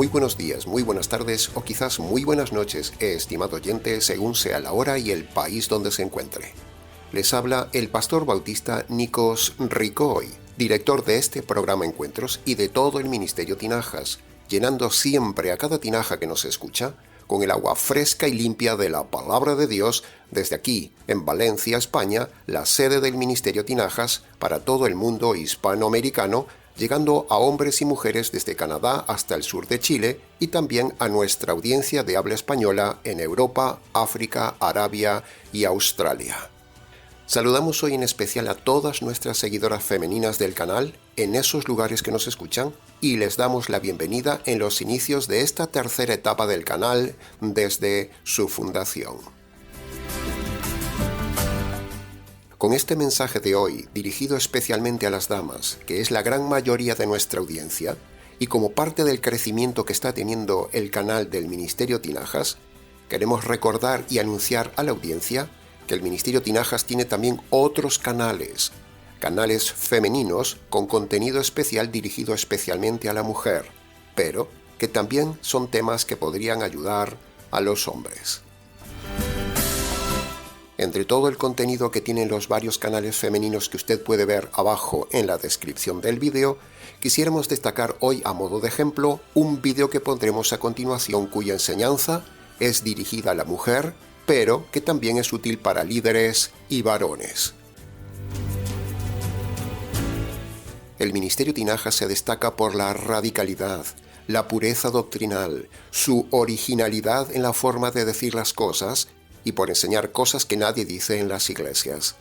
Muy buenos días, muy buenas tardes o quizás muy buenas noches, estimado oyente, según sea la hora y el país donde se encuentre. Les habla el pastor bautista Nikos Ricoy, director de este programa Encuentros y de todo el Ministerio Tinajas, llenando siempre a cada tinaja que nos escucha con el agua fresca y limpia de la Palabra de Dios desde aquí, en Valencia, España, la sede del Ministerio Tinajas para todo el mundo hispanoamericano, llegando a hombres y mujeres desde Canadá hasta el sur de Chile y también a nuestra audiencia de habla española en Europa, África, Arabia y Australia. Saludamos hoy en especial a todas nuestras seguidoras femeninas del canal en esos lugares que nos escuchan y les damos la bienvenida en los inicios de esta tercera etapa del canal desde su fundación. Con este mensaje de hoy, dirigido especialmente a las damas, que es la gran mayoría de nuestra audiencia, y como parte del crecimiento que está teniendo el canal del Ministerio Tinajas, queremos recordar y anunciar a la audiencia que el Ministerio Tinajas tiene también otros canales femeninos con contenido especial dirigido especialmente a la mujer, pero que también son temas que podrían ayudar a los hombres. Entre todo el contenido que tienen los varios canales femeninos que usted puede ver abajo en la descripción del vídeo, quisiéramos destacar hoy a modo de ejemplo un vídeo que pondremos a continuación cuya enseñanza es dirigida a la mujer, pero que también es útil para líderes y varones. El Ministerio Tinajas se destaca por la radicalidad, la pureza doctrinal, su originalidad en la forma de decir las cosas y por enseñar cosas que nadie dice en las iglesias.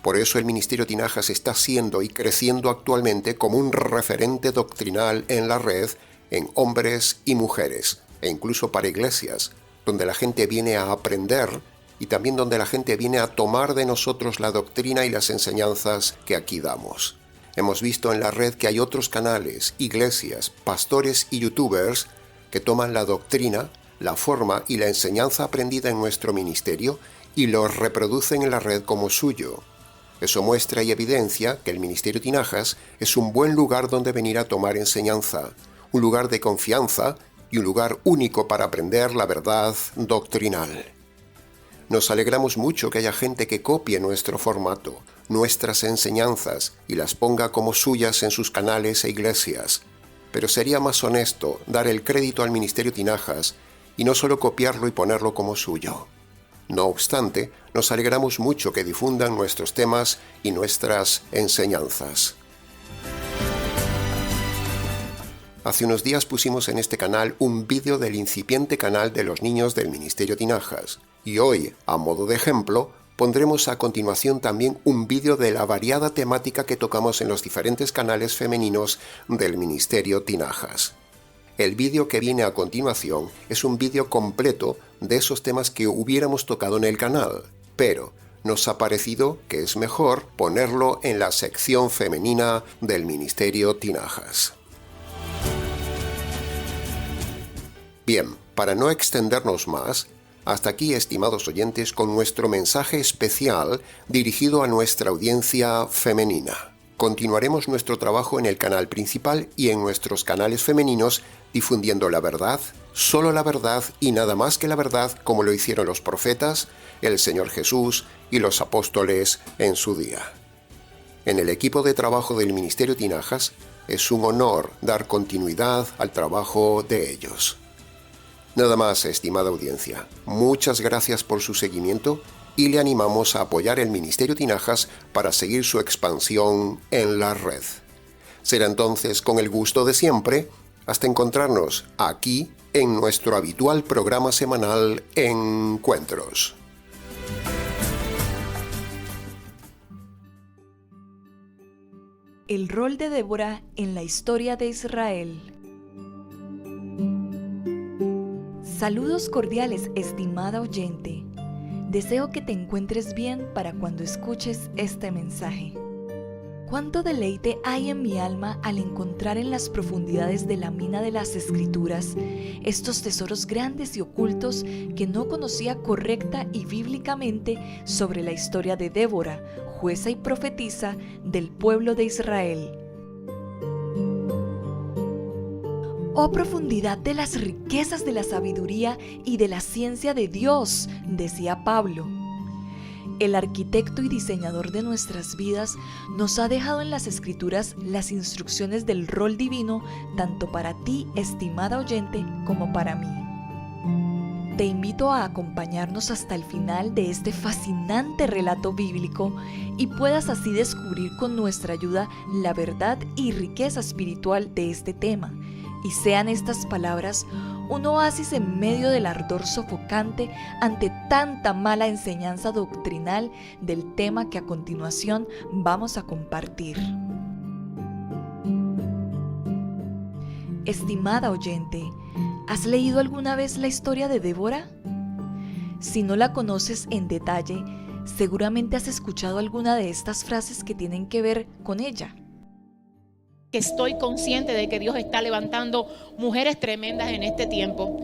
Por eso el Ministerio Tinajas está siendo y creciendo actualmente como un referente doctrinal en la red, en hombres y mujeres, e incluso para iglesias, donde la gente viene a aprender y también donde la gente viene a tomar de nosotros la doctrina y las enseñanzas que aquí damos. Hemos visto en la red que hay otros canales, iglesias, pastores y youtubers que toman la doctrina, la forma y la enseñanza aprendida en nuestro ministerio y lo reproducen en la red como suyo. Eso muestra y evidencia que el Ministerio Tinajas es un buen lugar donde venir a tomar enseñanza, un lugar de confianza y un lugar único para aprender la verdad doctrinal. Nos alegramos mucho que haya gente que copie nuestro formato, nuestras enseñanzas y las ponga como suyas en sus canales e iglesias. Pero sería más honesto dar el crédito al Ministerio Tinajas y no solo copiarlo y ponerlo como suyo. No obstante, nos alegramos mucho que difundan nuestros temas y nuestras enseñanzas. Hace unos días pusimos en este canal un vídeo del incipiente canal de los niños del Ministerio Tinajas, y hoy, a modo de ejemplo, pondremos a continuación también un vídeo de la variada temática que tocamos en los diferentes canales femeninos del Ministerio Tinajas. El vídeo que viene a continuación es un vídeo completo de esos temas que hubiéramos tocado en el canal, pero nos ha parecido que es mejor ponerlo en la sección femenina del Ministerio Tinajas. Bien, para no extendernos más, hasta aquí, estimados oyentes, con nuestro mensaje especial dirigido a nuestra audiencia femenina. Continuaremos nuestro trabajo en el canal principal y en nuestros canales femeninos difundiendo la verdad, solo la verdad y nada más que la verdad, como lo hicieron los profetas, el Señor Jesús y los apóstoles en su día. En el equipo de trabajo del Ministerio Tinajas es un honor dar continuidad al trabajo de ellos. Nada más, estimada audiencia. Muchas gracias por su seguimiento y le animamos a apoyar el Ministerio Tinajas para seguir su expansión en la red. Será entonces con el gusto de siempre, hasta encontrarnos aquí en nuestro habitual programa semanal Encuentros. El rol de Débora en la historia de Israel. Saludos cordiales, estimada oyente. Deseo que te encuentres bien para cuando escuches este mensaje. Cuánto deleite hay en mi alma al encontrar en las profundidades de la mina de las Escrituras estos tesoros grandes y ocultos que no conocía correcta y bíblicamente sobre la historia de Débora, jueza y profetisa del pueblo de Israel. Oh profundidad de las riquezas de la sabiduría y de la ciencia de Dios, decía Pablo. El arquitecto y diseñador de nuestras vidas nos ha dejado en las Escrituras las instrucciones del rol divino, tanto para ti, estimada oyente, como para mí. Te invito a acompañarnos hasta el final de este fascinante relato bíblico y puedas así descubrir con nuestra ayuda la verdad y riqueza espiritual de este tema, y sean estas palabras un oasis en medio del ardor sofocante ante tanta mala enseñanza doctrinal del tema que a continuación vamos a compartir. Estimada oyente, ¿has leído alguna vez la historia de Débora? Si no la conoces en detalle, seguramente has escuchado alguna de estas frases que tienen que ver con ella. Que estoy consciente de que Dios está levantando mujeres tremendas en este tiempo.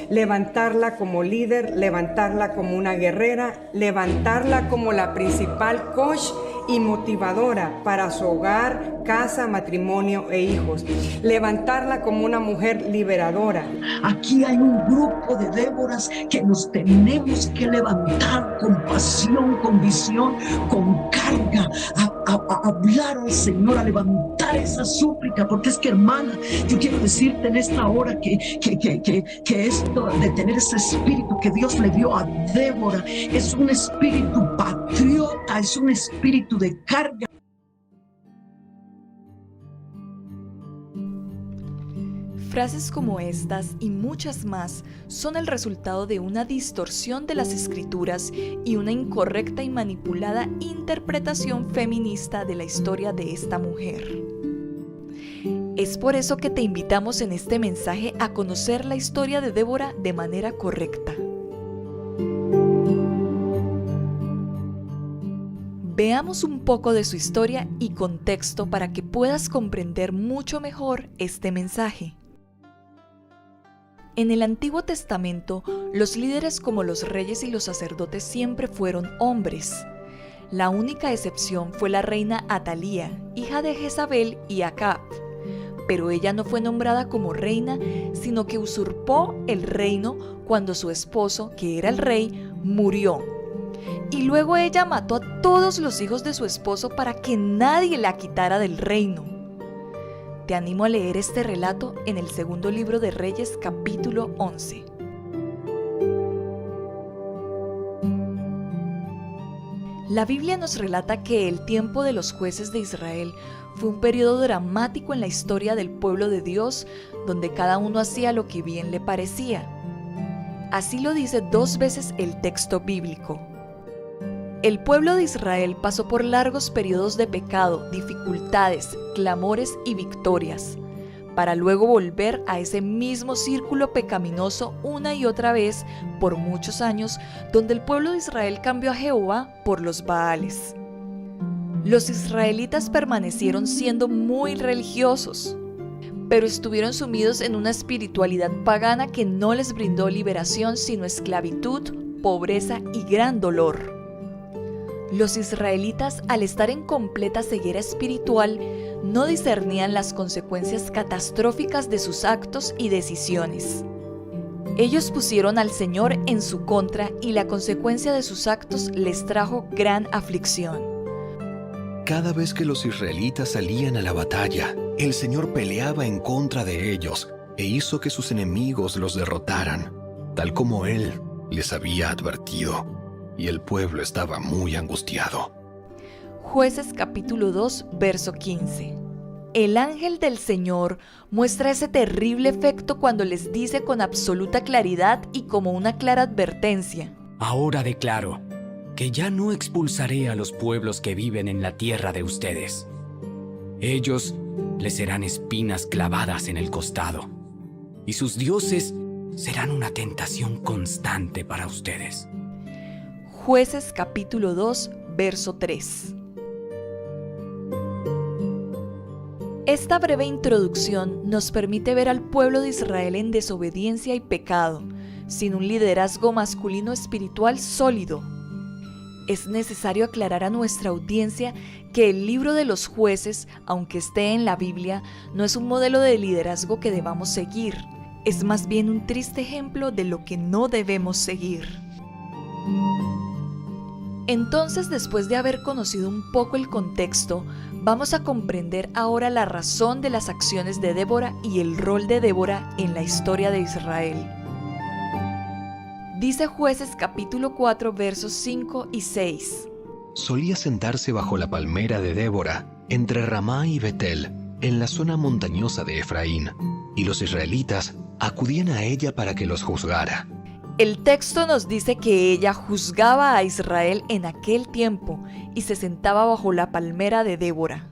Levantarla como líder, levantarla como una guerrera, levantarla como la principal coach y motivadora para su hogar, casa, matrimonio e hijos. Levantarla como una mujer liberadora. Aquí hay un grupo de Déboras que nos tenemos que levantar con pasión, con visión, con carga, a hablar al Señor, a levantar esa súplica, porque es que, hermana, yo quiero decirte en esta hora que esto de tener ese espíritu que Dios le dio a Débora es un espíritu patriota, es un espíritu de carga. Frases como estas y muchas más son el resultado de una distorsión de las Escrituras y una incorrecta y manipulada interpretación feminista de la historia de esta mujer. Es por eso que te invitamos en este mensaje a conocer la historia de Débora de manera correcta. Veamos un poco de su historia y contexto para que puedas comprender mucho mejor este mensaje. En el Antiguo Testamento, los líderes como los reyes y los sacerdotes siempre fueron hombres. La única excepción fue la reina Atalía, hija de Jezabel y Acab, pero ella no fue nombrada como reina, sino que usurpó el reino cuando su esposo, que era el rey, murió. Y luego ella mató a todos los hijos de su esposo para que nadie la quitara del reino. Te animo a leer este relato en el segundo libro de Reyes, capítulo 11. La Biblia nos relata que el tiempo de los jueces de Israel fue un periodo dramático en la historia del pueblo de Dios, donde cada uno hacía lo que bien le parecía. Así lo dice 2 veces el texto bíblico. El pueblo de Israel pasó por largos periodos de pecado, dificultades, clamores y victorias, para luego volver a ese mismo círculo pecaminoso una y otra vez por muchos años, donde el pueblo de Israel cambió a Jehová por los Baales. Los israelitas permanecieron siendo muy religiosos, pero estuvieron sumidos en una espiritualidad pagana que no les brindó liberación sino esclavitud, pobreza y gran dolor. Los israelitas, al estar en completa ceguera espiritual, no discernían las consecuencias catastróficas de sus actos y decisiones. Ellos pusieron al Señor en su contra y la consecuencia de sus actos les trajo gran aflicción. Cada vez que los israelitas salían a la batalla, el Señor peleaba en contra de ellos e hizo que sus enemigos los derrotaran, tal como Él les había advertido, y el pueblo estaba muy angustiado. Jueces capítulo 2, verso 15. El ángel del Señor muestra ese terrible efecto cuando les dice con absoluta claridad y como una clara advertencia: Ahora declaro que ya no expulsaré a los pueblos que viven en la tierra de ustedes. Ellos les serán espinas clavadas en el costado, y sus dioses serán una tentación constante para ustedes. Jueces capítulo 2, verso 3. Esta breve introducción nos permite ver al pueblo de Israel en desobediencia y pecado, sin un liderazgo masculino espiritual sólido. Es necesario aclarar a nuestra audiencia que el libro de los Jueces, aunque esté en la Biblia, no es un modelo de liderazgo que debamos seguir. Es más bien un triste ejemplo de lo que no debemos seguir. Entonces, después de haber conocido un poco el contexto, vamos a comprender ahora la razón de las acciones de Débora y el rol de Débora en la historia de Israel. Dice Jueces capítulo 4 versos 5 y 6. Solía sentarse bajo la palmera de Débora, entre Ramá y Betel, en la zona montañosa de Efraín, y los israelitas acudían a ella para que los juzgara. El texto nos dice que ella juzgaba a Israel en aquel tiempo y se sentaba bajo la palmera de Débora.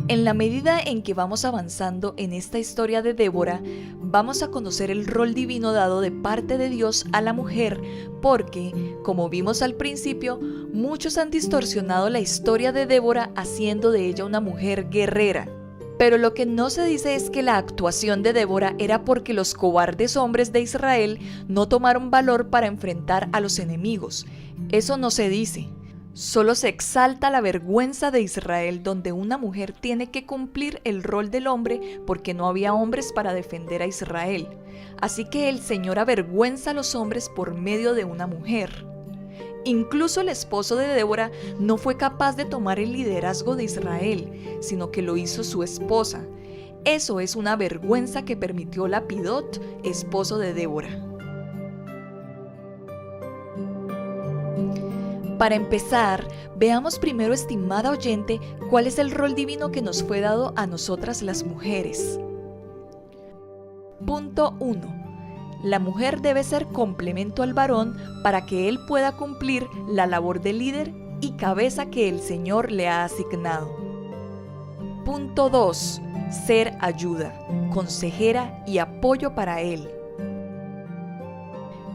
En la medida en que vamos avanzando en esta historia de Débora, vamos a conocer el rol divino dado de parte de Dios a la mujer, porque, como vimos al principio, muchos han distorsionado la historia de Débora haciendo de ella una mujer guerrera. Pero lo que no se dice es que la actuación de Débora era porque los cobardes hombres de Israel no tomaron valor para enfrentar a los enemigos. Eso no se dice. Solo se exalta la vergüenza de Israel, donde una mujer tiene que cumplir el rol del hombre porque no había hombres para defender a Israel. Así que el Señor avergüenza a los hombres por medio de una mujer. Incluso el esposo de Débora no fue capaz de tomar el liderazgo de Israel, sino que lo hizo su esposa. Eso es una vergüenza que permitió Lapidot, esposo de Débora. Para empezar, veamos primero, estimada oyente, cuál es el rol divino que nos fue dado a nosotras las mujeres. Punto 1. La mujer debe ser complemento al varón para que él pueda cumplir la labor de líder y cabeza que el Señor le ha asignado. Punto 2. Ser ayuda, consejera y apoyo para él.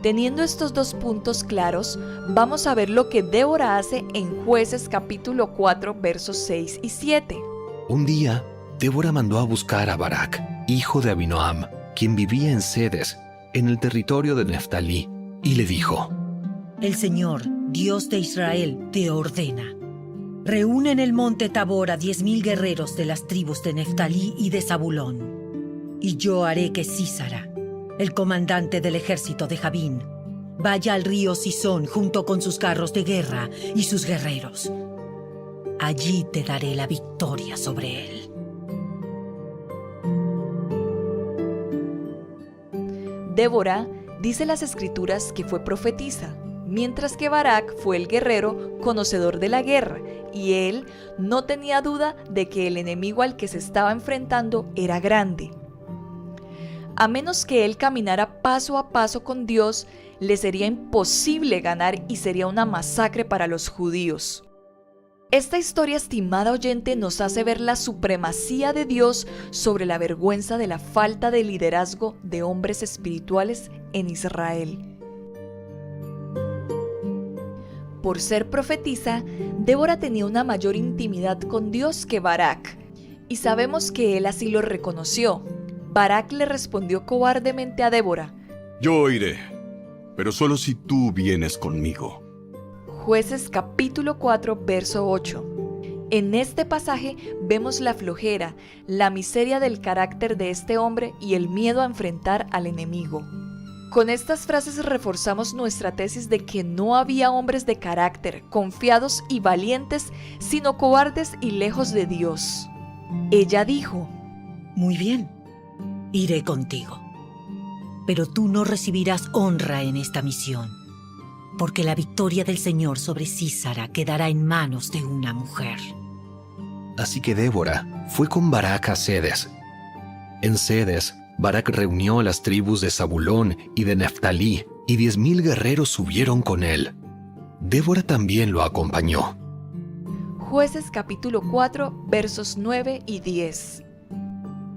Teniendo estos dos puntos claros, vamos a ver lo que Débora hace en Jueces capítulo 4, versos 6 y 7. Un día, Débora mandó a buscar a Barak, hijo de Abinoam, quien vivía en Sedes, en el territorio de Neftalí, y le dijo: El Señor, Dios de Israel, te ordena: reúne en el monte Tabor a 10,000 guerreros de las tribus de Neftalí y de Zabulón. Y yo haré que Sísara, el comandante del ejército de Jabín, vaya al río Sisón junto con sus carros de guerra y sus guerreros. Allí te daré la victoria sobre él. Débora dice las escrituras que fue profetisa, mientras que Barak fue el guerrero conocedor de la guerra, y él no tenía duda de que el enemigo al que se estaba enfrentando era grande. A menos que él caminara paso a paso con Dios, le sería imposible ganar y sería una masacre para los judíos. Esta historia, estimada oyente, nos hace ver la supremacía de Dios sobre la vergüenza de la falta de liderazgo de hombres espirituales en Israel. Por ser profetisa, Débora tenía una mayor intimidad con Dios que Barak, y sabemos que él así lo reconoció. Barak le respondió cobardemente a Débora: Yo iré, pero solo si tú vienes conmigo. Jueces capítulo 4, verso 8. En este pasaje vemos la flojera, la miseria del carácter de este hombre y el miedo a enfrentar al enemigo. Con estas frases reforzamos nuestra tesis de que no había hombres de carácter, confiados y valientes, sino cobardes y lejos de Dios. Ella dijo: Muy bien, iré contigo. Pero tú no recibirás honra en esta misión, porque la victoria del Señor sobre Sísara quedará en manos de una mujer. Así que Débora fue con Barak a Cedes. En Cedes, Barak reunió a las tribus de Zabulón y de Neftalí, y 10,000 guerreros subieron con él. Débora también lo acompañó. Jueces capítulo 4, versos 9 y 10.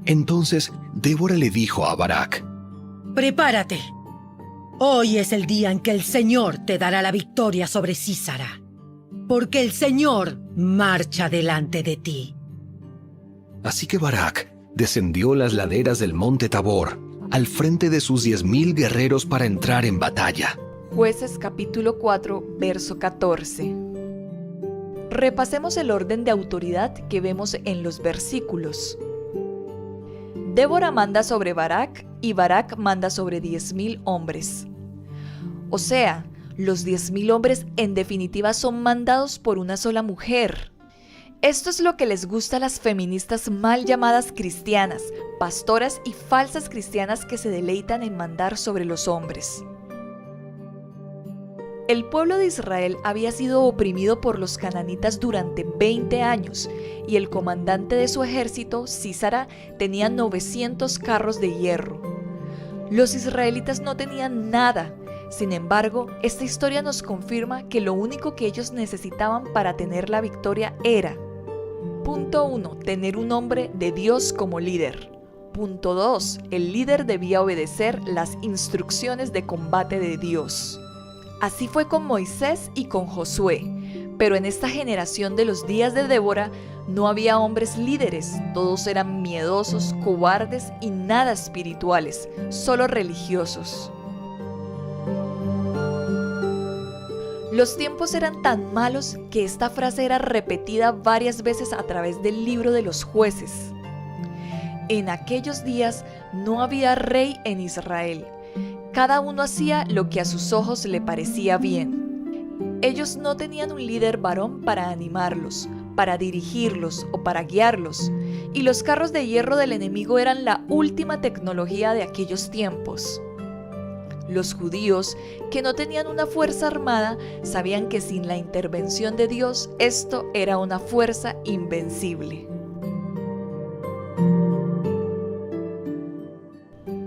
Entonces Débora le dijo a Barak: Prepárate. Hoy es el día en que el Señor te dará la victoria sobre Sísara, porque el Señor marcha delante de ti. Así que Barak descendió las laderas del monte Tabor, al frente de sus 10,000 guerreros para entrar en batalla. Jueces capítulo 4, verso 14. Repasemos el orden de autoridad que vemos en los versículos. Débora manda sobre Barak y Barak manda sobre 10,000 hombres. O sea, los 10,000 hombres en definitiva son mandados por una sola mujer. Esto es lo que les gusta a las feministas mal llamadas cristianas, pastoras y falsas cristianas que se deleitan en mandar sobre los hombres. El pueblo de Israel había sido oprimido por los cananitas durante 20 años y el comandante de su ejército, Sísara, tenía 900 carros de hierro. Los israelitas no tenían nada. Sin embargo, esta historia nos confirma que lo único que ellos necesitaban para tener la victoria era: punto 1. Tener un hombre de Dios como líder. Punto 2. El líder debía obedecer las instrucciones de combate de Dios. Así fue con Moisés y con Josué, pero en esta generación de los días de Débora no había hombres líderes, todos eran miedosos, cobardes y nada espirituales, solo religiosos. Los tiempos eran tan malos que esta frase era repetida varias veces a través del libro de los jueces. En aquellos días no había rey en Israel. Cada uno hacía lo que a sus ojos le parecía bien. Ellos no tenían un líder varón para animarlos, para dirigirlos o para guiarlos, y los carros de hierro del enemigo eran la última tecnología de aquellos tiempos. Los judíos, que no tenían una fuerza armada, sabían que sin la intervención de Dios, esto era una fuerza invencible.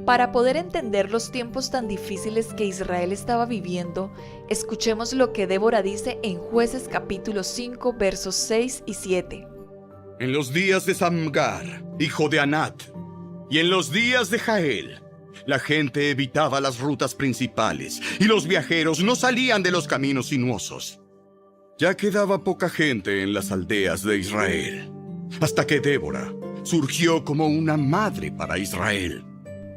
Para poder entender los tiempos tan difíciles que Israel estaba viviendo, escuchemos lo que Débora dice en Jueces capítulo 5, versos 6 y 7. En los días de Samgar, hijo de Anat, y en los días de Jael, la gente evitaba las rutas principales y los viajeros no salían de los caminos sinuosos. Ya quedaba poca gente en las aldeas de Israel, hasta que Débora surgió como una madre para Israel.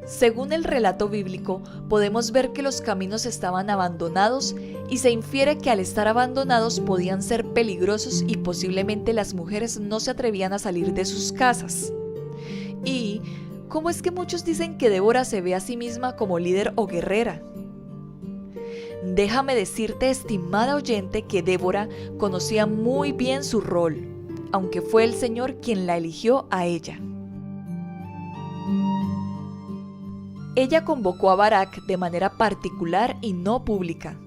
Según el relato bíblico, podemos ver que los caminos estaban abandonados y se infiere que al estar abandonados podían ser peligrosos y posiblemente las mujeres no se atrevían a salir de sus casas. ¿Y cómo es que muchos dicen que Débora se ve a sí misma como líder o guerrera? Déjame decirte, estimada oyente, que Débora conocía muy bien su rol, aunque fue el Señor quien la eligió a ella. Ella convocó a Barak de manera particular y no pública.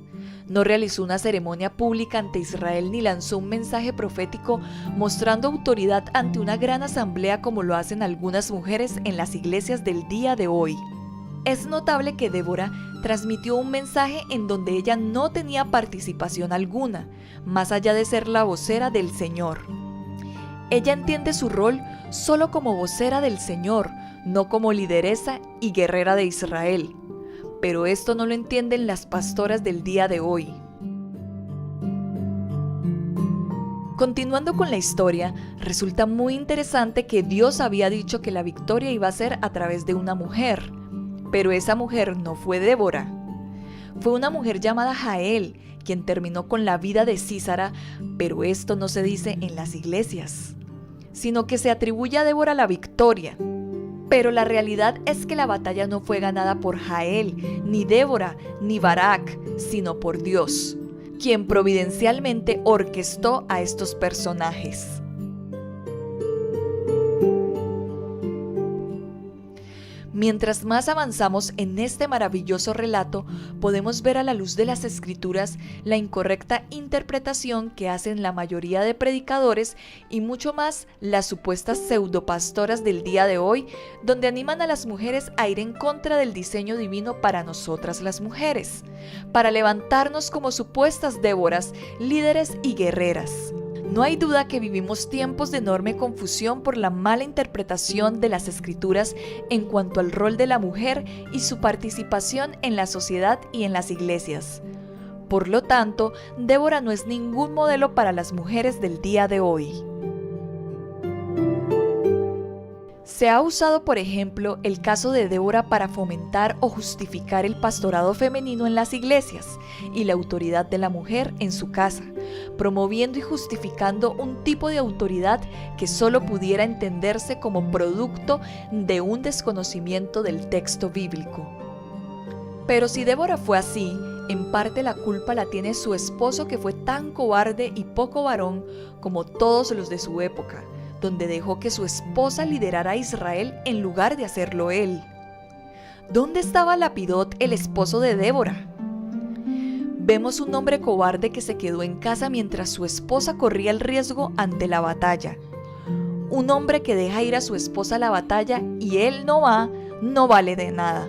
No realizó una ceremonia pública ante Israel ni lanzó un mensaje profético mostrando autoridad ante una gran asamblea como lo hacen algunas mujeres en las iglesias del día de hoy. Es notable que Débora transmitió un mensaje en donde ella no tenía participación alguna, más allá de ser la vocera del Señor. Ella entiende su rol solo como vocera del Señor, no como lideresa y guerrera de Israel. Pero esto no lo entienden las pastoras del día de hoy. Continuando con la historia, resulta muy interesante que Dios había dicho que la victoria iba a ser a través de una mujer, pero esa mujer no fue Débora. Fue una mujer llamada Jael quien terminó con la vida de Sísara, pero esto no se dice en las iglesias, sino que se atribuye a Débora la victoria. Pero la realidad es que la batalla no fue ganada por Jael, ni Débora, ni Barak, sino por Dios, quien providencialmente orquestó a estos personajes. Mientras más avanzamos en este maravilloso relato, podemos ver a la luz de las Escrituras la incorrecta interpretación que hacen la mayoría de predicadores y mucho más las supuestas pseudopastoras del día de hoy, donde animan a las mujeres a ir en contra del diseño divino para nosotras las mujeres, para levantarnos como supuestas Déboras, líderes y guerreras. No hay duda que vivimos tiempos de enorme confusión por la mala interpretación de las Escrituras en cuanto al rol de la mujer y su participación en la sociedad y en las iglesias. Por lo tanto, Débora no es ningún modelo para las mujeres del día de hoy. Se ha usado, por ejemplo, el caso de Débora para fomentar o justificar el pastorado femenino en las iglesias y la autoridad de la mujer en su casa, promoviendo y justificando un tipo de autoridad que solo pudiera entenderse como producto de un desconocimiento del texto bíblico. Pero si Débora fue así, en parte la culpa la tiene su esposo, que fue tan cobarde y poco varón como todos los de su época, donde dejó que su esposa liderara a Israel en lugar de hacerlo él. ¿Dónde estaba Lapidot, el esposo de Débora? Vemos un hombre cobarde que se quedó en casa mientras su esposa corría el riesgo ante la batalla. Un hombre que deja ir a su esposa a la batalla y él no va, no vale de nada.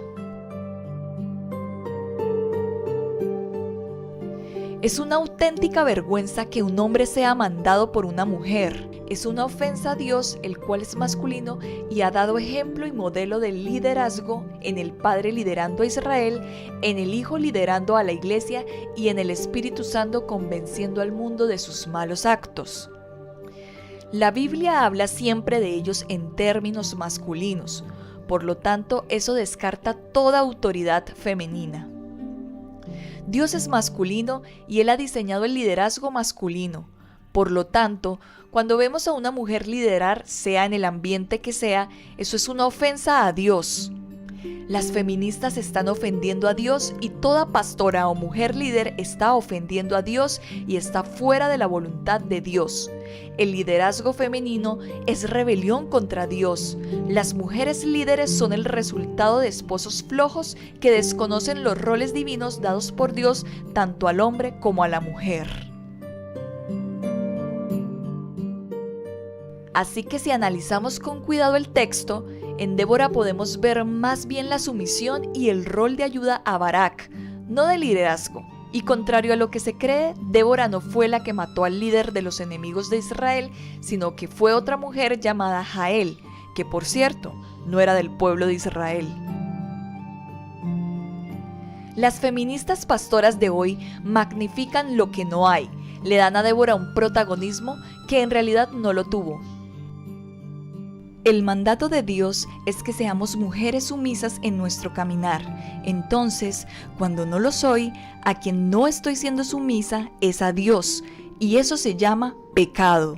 Es una auténtica vergüenza que un hombre sea mandado por una mujer. Es una ofensa a Dios, el cual es masculino y ha dado ejemplo y modelo del liderazgo en el Padre liderando a Israel, en el Hijo liderando a la Iglesia y en el Espíritu Santo convenciendo al mundo de sus malos actos. La Biblia habla siempre de ellos en términos masculinos, por lo tanto eso descarta toda autoridad femenina. Dios es masculino y Él ha diseñado el liderazgo masculino. Por lo tanto, cuando vemos a una mujer liderar, sea en el ambiente que sea, eso es una ofensa a Dios. Las feministas están ofendiendo a Dios y toda pastora o mujer líder está ofendiendo a Dios y está fuera de la voluntad de Dios. El liderazgo femenino es rebelión contra Dios. Las mujeres líderes son el resultado de esposos flojos que desconocen los roles divinos dados por Dios tanto al hombre como a la mujer. Así que si analizamos con cuidado el texto, en Débora podemos ver más bien la sumisión y el rol de ayuda a Barak, no de liderazgo. Y contrario a lo que se cree, Débora no fue la que mató al líder de los enemigos de Israel, sino que fue otra mujer llamada Jael, que por cierto, no era del pueblo de Israel. Las feministas pastoras de hoy magnifican lo que no hay, le dan a Débora un protagonismo que en realidad no lo tuvo. El mandato de Dios es que seamos mujeres sumisas en nuestro caminar. Entonces, cuando no lo soy, a quien no estoy siendo sumisa es a Dios, y eso se llama pecado.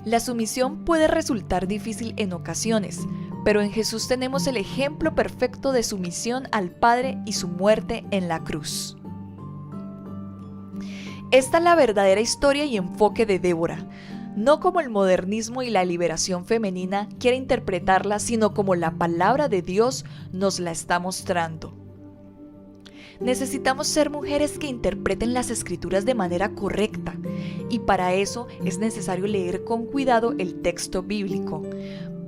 La sumisión puede resultar difícil en ocasiones, pero en Jesús tenemos el ejemplo perfecto de sumisión al Padre y su muerte en la cruz. Esta es la verdadera historia y enfoque de Débora. No como el modernismo y la liberación femenina quiere interpretarla, sino como la palabra de Dios nos la está mostrando. Necesitamos ser mujeres que interpreten las Escrituras de manera correcta, y para eso es necesario leer con cuidado el texto bíblico,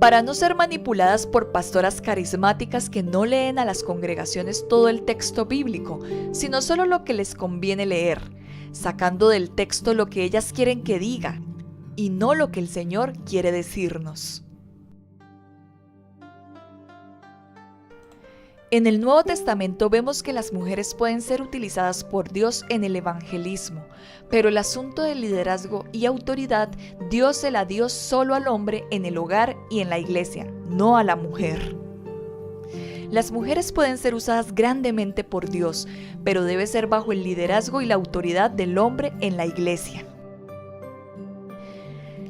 para no ser manipuladas por pastoras carismáticas que no leen a las congregaciones todo el texto bíblico, sino solo lo que les conviene leer, sacando del texto lo que ellas quieren que diga, y no lo que el Señor quiere decirnos. En el Nuevo Testamento vemos que las mujeres pueden ser utilizadas por Dios en el evangelismo, pero el asunto del liderazgo y autoridad Dios se la dio solo al hombre en el hogar y en la iglesia, no a la mujer. Las mujeres pueden ser usadas grandemente por Dios, pero debe ser bajo el liderazgo y la autoridad del hombre en la iglesia.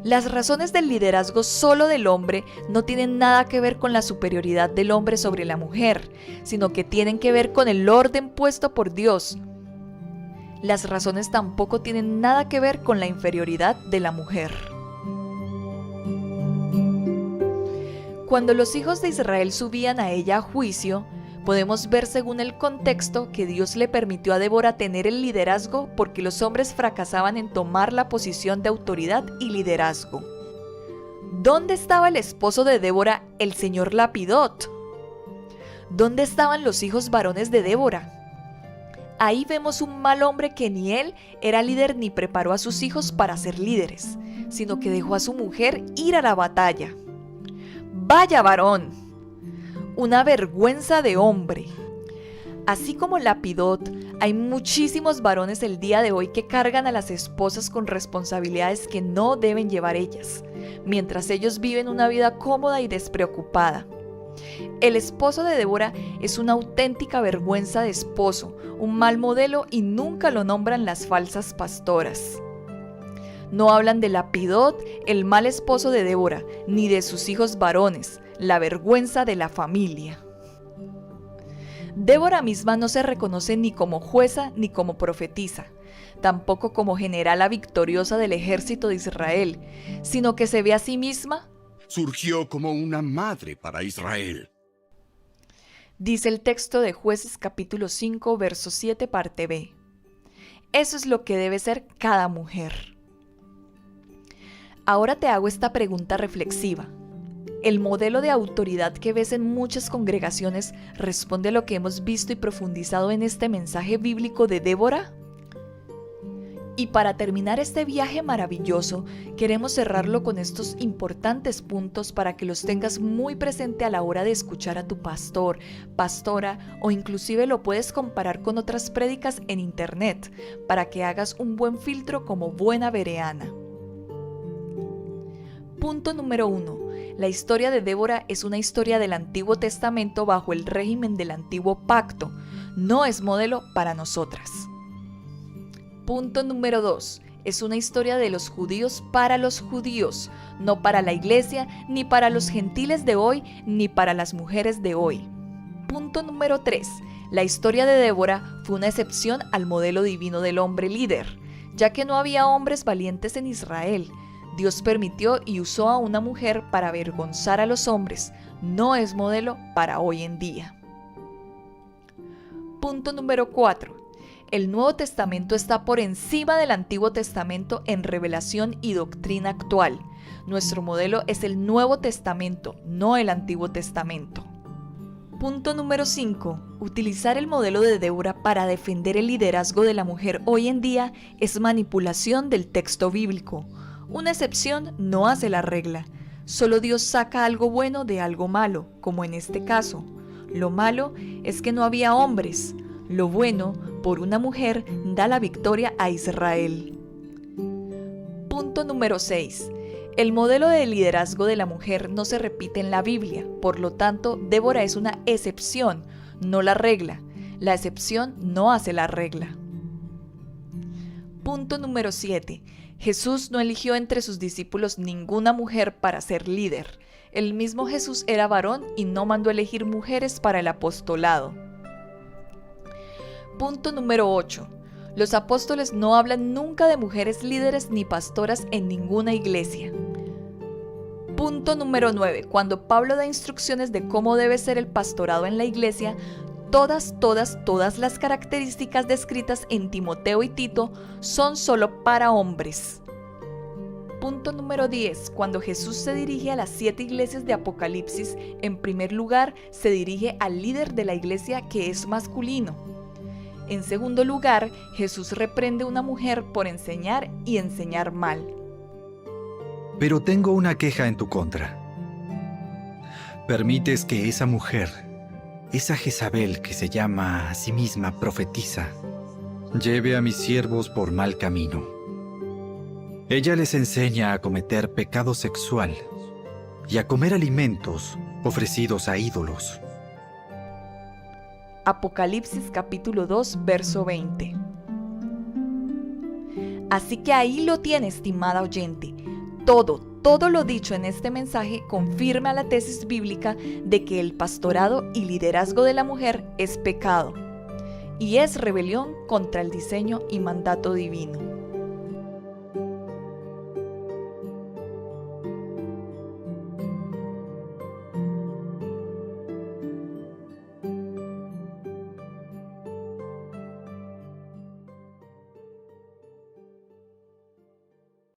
Las razones del liderazgo solo del hombre no tienen nada que ver con la superioridad del hombre sobre la mujer, sino que tienen que ver con el orden puesto por Dios. Las razones tampoco tienen nada que ver con la inferioridad de la mujer. Cuando los hijos de Israel subían a ella a juicio, podemos ver según el contexto que Dios le permitió a Débora tener el liderazgo porque los hombres fracasaban en tomar la posición de autoridad y liderazgo. ¿Dónde estaba el esposo de Débora, el señor Lapidot? ¿Dónde estaban los hijos varones de Débora? Ahí vemos un mal hombre que ni él era líder ni preparó a sus hijos para ser líderes, sino que dejó a su mujer ir a la batalla. ¡Vaya varón! Una vergüenza de hombre. Así como Lapidot, hay muchísimos varones el día de hoy que cargan a las esposas con responsabilidades que no deben llevar ellas, mientras ellos viven una vida cómoda y despreocupada. El esposo de Débora es una auténtica vergüenza de esposo, un mal modelo y nunca lo nombran las falsas pastoras. No hablan de Lapidot, el mal esposo de Débora, ni de sus hijos varones, la vergüenza de la familia. Débora misma no se reconoce ni como jueza ni como profetisa, tampoco como generala victoriosa del ejército de Israel, sino que se ve a sí misma. Surgió como una madre para Israel. Dice el texto de Jueces capítulo 5, verso 7, parte B. Eso es lo que debe ser cada mujer. Ahora te hago esta pregunta reflexiva. ¿El modelo de autoridad que ves en muchas congregaciones responde a lo que hemos visto y profundizado en este mensaje bíblico de Débora? Y para terminar este viaje maravilloso, queremos cerrarlo con estos importantes puntos para que los tengas muy presente a la hora de escuchar a tu pastor, pastora, o inclusive lo puedes comparar con otras prédicas en internet, para que hagas un buen filtro como buena bereana. Punto número 1. La historia de Débora es una historia del Antiguo Testamento bajo el régimen del Antiguo Pacto. No es modelo para nosotras. Punto número 2. Es una historia de los judíos para los judíos, no para la iglesia, ni para los gentiles de hoy, ni para las mujeres de hoy. Punto número 3. La historia de Débora fue una excepción al modelo divino del hombre líder, ya que no había hombres valientes en Israel. Dios permitió y usó a una mujer para avergonzar a los hombres. No es modelo para hoy en día. Punto número 4. El Nuevo Testamento está por encima del Antiguo Testamento en revelación y doctrina actual. Nuestro modelo es el Nuevo Testamento, no el Antiguo Testamento. Punto número 5. Utilizar el modelo de Débora para defender el liderazgo de la mujer hoy en día es manipulación del texto bíblico. Una excepción no hace la regla. Solo Dios saca algo bueno de algo malo, como en este caso. Lo malo es que no había hombres. Lo bueno, por una mujer, da la victoria a Israel. Punto número 6. El modelo de liderazgo de la mujer no se repite en la Biblia, por lo tanto, Débora es una excepción, no la regla. La excepción no hace la regla. Punto número 7. Jesús no eligió entre sus discípulos ninguna mujer para ser líder. El mismo Jesús era varón y no mandó elegir mujeres para el apostolado. Punto número 8. Los apóstoles no hablan nunca de mujeres líderes ni pastoras en ninguna iglesia. Punto número 9. Cuando Pablo da instrucciones de cómo debe ser el pastorado en la iglesia, todas las características descritas en Timoteo y Tito son solo para hombres. Punto número 10. Cuando Jesús se dirige a las 7 iglesias de Apocalipsis, en primer lugar se dirige al líder de la iglesia que es masculino. En segundo lugar, Jesús reprende a una mujer por enseñar y enseñar mal. Pero tengo una queja en tu contra. Permites que esa mujer, esa Jezabel que se llama a sí misma profetisa, lleve a mis siervos por mal camino. Ella les enseña a cometer pecado sexual y a comer alimentos ofrecidos a ídolos. Apocalipsis capítulo 2, verso 20. Así que ahí lo tiene, estimada oyente. Todo lo dicho en este mensaje confirma la tesis bíblica de que el pastorado y liderazgo de la mujer es pecado y es rebelión contra el diseño y mandato divino.